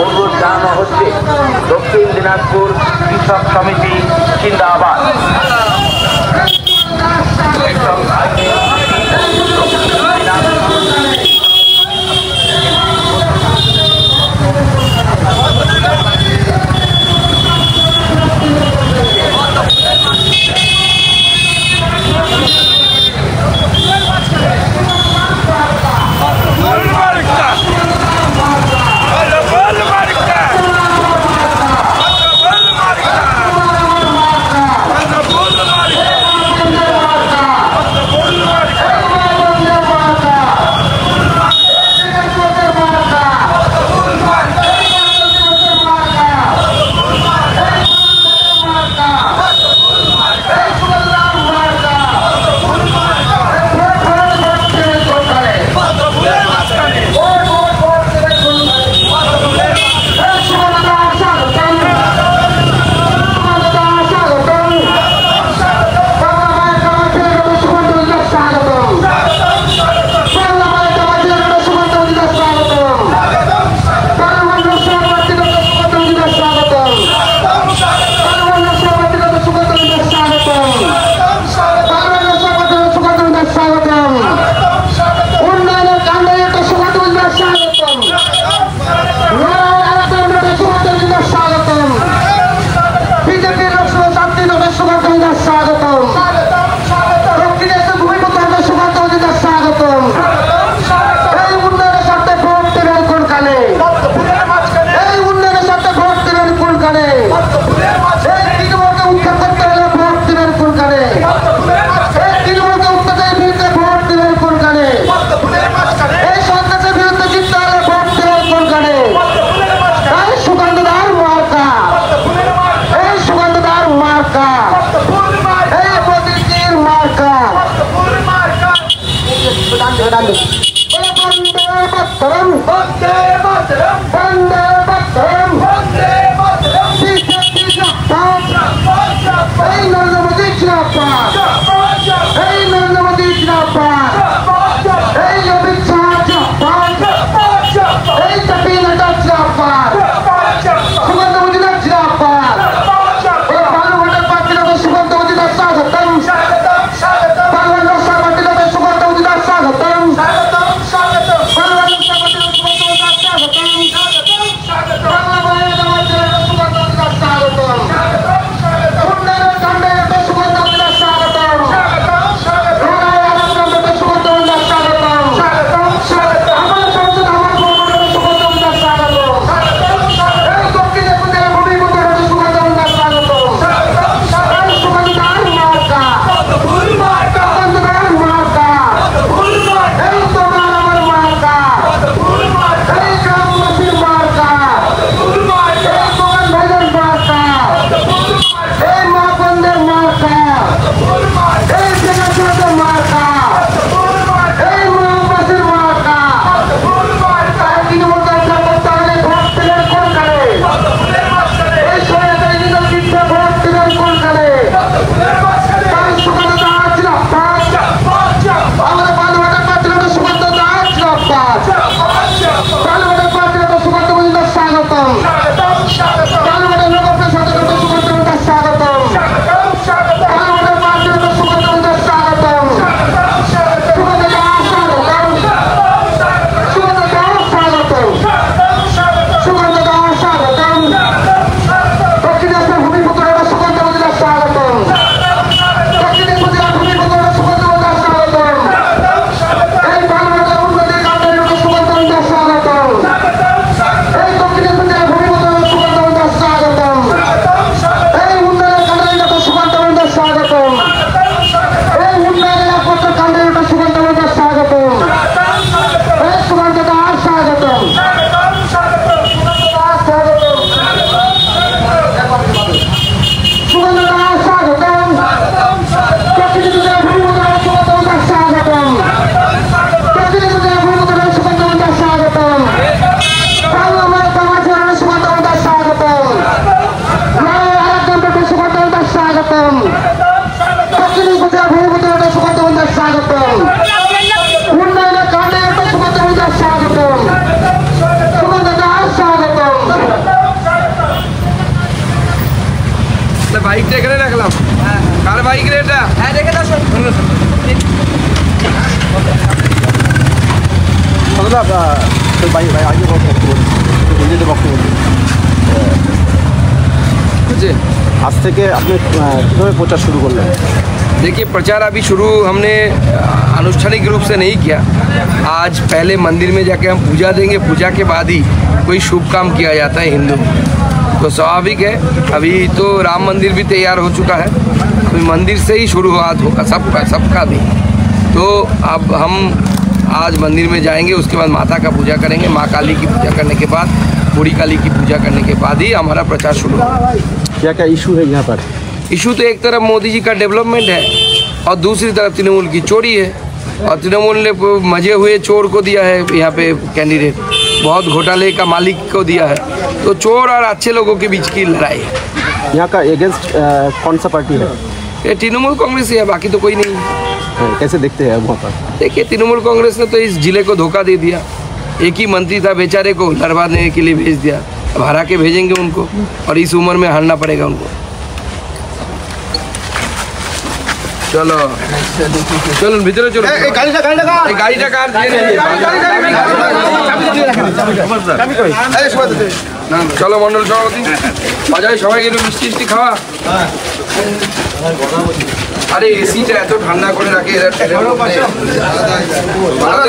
অনুরোধ জানানো হচ্ছে দক্ষিণ দিনাজপুর কৃষক সমিতি জিন্দাবাদ। স্বাগতম। দক্ষিণ উপজেলা ভূমিপতি সুকান্ত বন্দ্যার স্বাগতম। উন্নয়নের কারণে সুকান্ত বন্দ্যার স্বাগতম। সুকান্ত দাস স্বাগতম। বাইকটা এখানে রাখলাম। কার বাইক রে এটা? হ্যাঁ রেখে দাও। आज থেকে আপনি কিভাবে প্রচার শুরু করলেন? देखिए प्रचार अभी शुरू हमने आनुष्ठानिक रूप से नहीं किया। आज पहले मंदिर में जाके हम पूजा देंगे, पूजा के बाद ही कोई शुभ काम किया जाता है हिंदू में। तो स्वाभाविक है, अभी तो राम मंदिर भी तैयार हो चुका है, अभी मंदिर से ही शुरुआत होगा सबका भी। तो अब हम आज मंदिर में जाएंगे, उसके बाद माता का पूजा करेंगे, माँ काली की पूजा करने के बाद, बूढ़ी काली की पूजा करने के बाद ही हमारा प्रचार शुरू होगा। क्या क्या इशू है यहाँ पर? इशू तो एक तरफ मोदी जी का डेवलपमेंट है और दूसरी तरफ तृणमूल की चोरी है। और तृणमूल ने मजे हुए चोर को दिया है यहाँ पे कैंडिडेट, बहुत घोटाले का मालिक को दिया है। तो चोर और अच्छे लोगों के बीच की लड़ाई है। यहाँ का एगेंस्ट कौन सा पार्टी है? ये तृणमूल कांग्रेस ही है, बाकी तो कोई नहीं है। कैसे देखते हैं वहाँ पर? देखिए तृणमूल कांग्रेस ने तो इस जिले को धोखा दे दिया। एक ही मंत्री था बेचारे को लड़वाने के लिए भेज दिया, अब हरा के भेजेंगे उनको और इस उम्र में हारना पड़ेगा उनको। चलो चलो भीतर चलो। चलो मंडल सभापति বাজারে সবাইকে একটু মিষ্টি মিষ্টি খাওয়া। আরে এসিটা এত ঠান্ডা করে রাখে এরা ট্রেনের মধ্যে। ভালো